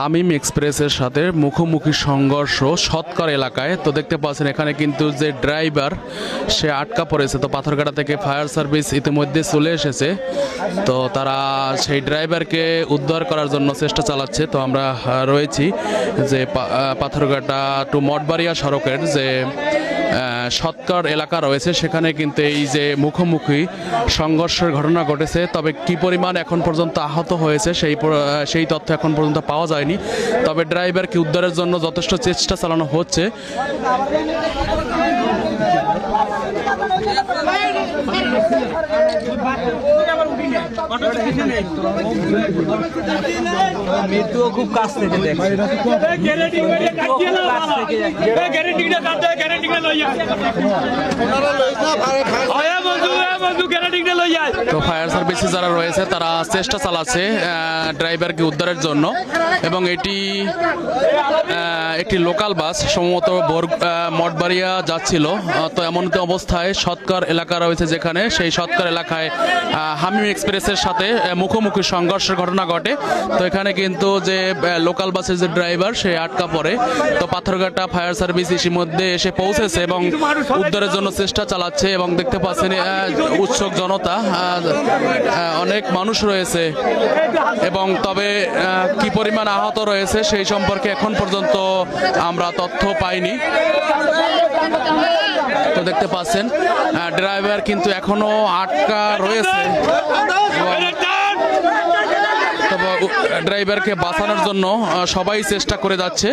হামিম এক্সপ্রেসের সাথে মুখোমুখি সংঘর্ষ সৎকার এলাকায়। তো দেখতে পাচ্ছেন এখানে কিন্তু যে ড্রাইভার সে আটকা পড়েছে। তো পাথরঘাটা থেকে ফায়ার সার্ভিস ইতিমধ্যে চলে এসেছে। তো তারা সেই ড্রাইভারকে উদ্ধার করার জন্য চেষ্টা চালাচ্ছে। তো আমরা রয়েছি যে পাথরঘাটা টু মঠবাড়িয়া সড়কের যে সৎকার এলাকা রয়েছে, সেখানে কিন্তু এই যে মুখোমুখি সংঘর্ষের ঘটনা ঘটেছে। তবে কি পরিমাণ এখন পর্যন্ত আহত হয়েছে সেই তথ্য এখন পর্যন্ত পাওয়া যায়নি। তবে ড্রাইভারকে উদ্ধারের জন্য যথেষ্ট চেষ্টা চালানো হচ্ছে। মৃত্যুও খুব কাছ থেকে দেখে। তো ফায়ার সার্ভিসে যারা রয়েছে তারা চেষ্টা চালাচ্ছে ড্রাইভারকে উদ্ধারের জন্য। এবং এটি একটি লোকাল বাস সম্ভবত মঠবাড়িয়া যাচ্ছিল। তো এমন অবস্থায় সৎকার এলাকা রয়েছে, যেখানে সেই সৎকার এলাকায় হামিম এক্সপ্রেসের সাথে মুখোমুখি সংঘর্ষের ঘটনা ঘটে। তো এখানে কিন্তু যে লোকাল বাসের যে ড্রাইভার সে আটকা পড়ে। তো পাথরঘাটা ফায়ার সার্ভিস ইতিমধ্যে এসে পৌঁছেছে এবং উদ্ধারের জন্য চেষ্টা চালাচ্ছে। এবং দেখতে পাচ্ছেন উৎসুক জনতা, অনেক মানুষ রয়েছে। এবং তবে কি পরিমাণ আহত রয়েছে সেই সম্পর্কে এখন পর্যন্ত আমরা তথ্য পাইনি। তো দেখতে পাচ্ছেন ড্রাইভার কিন্তু এখনো আটকা রয়েছে। তবে ড্রাইভারকে বাঁচানোর জন্য সবাই চেষ্টা করে যাচ্ছে।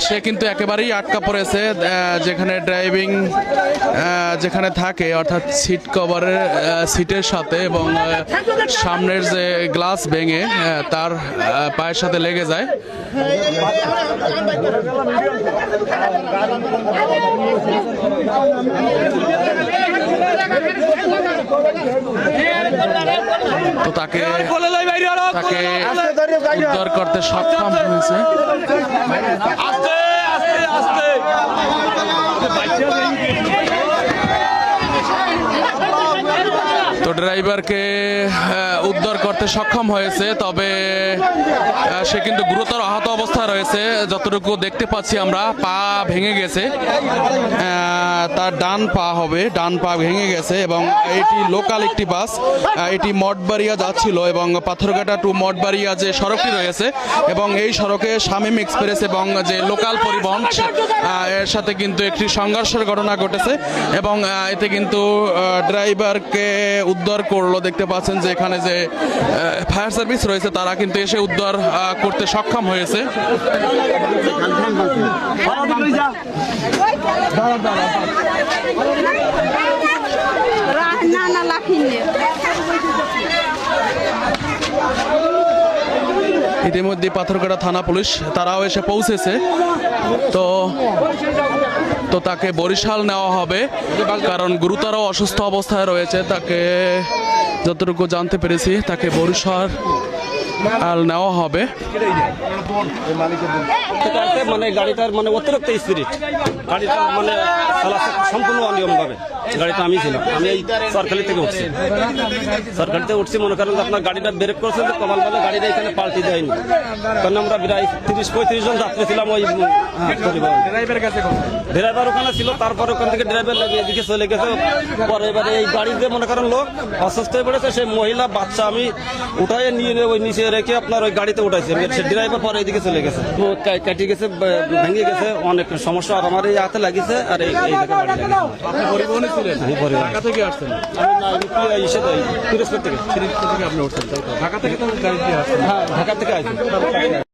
সে কিন্তু একেবারেই আটকা পড়েছে যেখানে ড্রাইভিং যেখানে থাকে, অর্থাৎ সিট কভারের সিটের সাথে, এবং সামনের যে গ্লাস ভেঙে তার পায়ের সাথে লেগে যায়। তো তাকে উদ্ধার করতে সক্ষম হয়েছে। তো ড্রাইভারকে উদ্ধার করতে সক্ষম হয়েছে। তবে সে কিন্তু গুরুতর আহত অবস্থায় রয়েছে। যতটুকু দেখতে পাচ্ছি আমরা, পা ভেঙে গেছে, তার ডান পা ভেঙে গেছে। এবং এটি লোকাল একটি বাস, এটি মঠবাড়িয়া যাচ্ছিল এবং পাথরঘাটা টু মঠবাড়িয়া যে সড়কটি রয়েছে, এবং এই সড়কে শামীম এক্সপ্রেস এবং যে লোকাল পরিবহন এর সাথে কিন্তু একটি সংঘর্ষের ঘটনা ঘটেছে। এবং এতে কিন্তু ড্রাইভারকে উদ্ধার করলো। দেখতে পাচ্ছেন যে এখানে যে ফায়ার সার্ভিস রয়েছে তারা কিন্তু এসে উদ্ধার করতে সক্ষম হয়েছে। ইতিমধ্যে পাথরঘাটা থানা পুলিশ তারাও এসে পৌঁছেছে। তো তাকে বরিশাল নেওয়া হবে, কারণ গুরুতর অসুস্থ অবস্থায় রয়েছে। তাকে যতটুকু জানতে পেরেছি তাকে বরিশাল নেওয়া হবে। মানে গাড়িটার মানে অতিরিক্ত স্পিরিট, গাড়িটা মানে সম্পূর্ণ অনিয়মভাবে গাড়িটা আমি ছিলাম। আমি এই সরকারিতে উঠছি মনে করেন আপনার গাড়িটা ব্রেক করছেন, কমাল বলে গাড়িটা এখানে পাল্টি দেয়নি। কারণ আমরা প্রায় 30-35 জন যাত্রী ছিলাম ওই ড্রাইভার ওখানে ছিল। তারপরে ওখান থেকে ড্রাইভার এদিকে চলে গেছে। পরে এবারে এই গাড়িতে মনে করেন লোক অসুস্থ হয়ে পড়েছে। সেই মহিলা বাচ্চা আমি উঠাই নিয়ে ওই নিচে রেখে আপনার ওই গাড়িতে উঠাইছে। সে ড্রাইভার পরে এদিকে চলে গেছে, কেটে গেছে, ভেঙে গেছে, অনেক সমস্যা। আর আমার এই হাতে লাগিয়েছে, আর এই পরিবহনে ছিলেন? ঢাকা থেকে আসছেন? পিরোজপুর থেকে। আপনি উঠছেন? ঢাকা থেকে তো গাড়ি দিয়ে আসছেন? হ্যাঁ, ঢাকা থেকে আসছেন।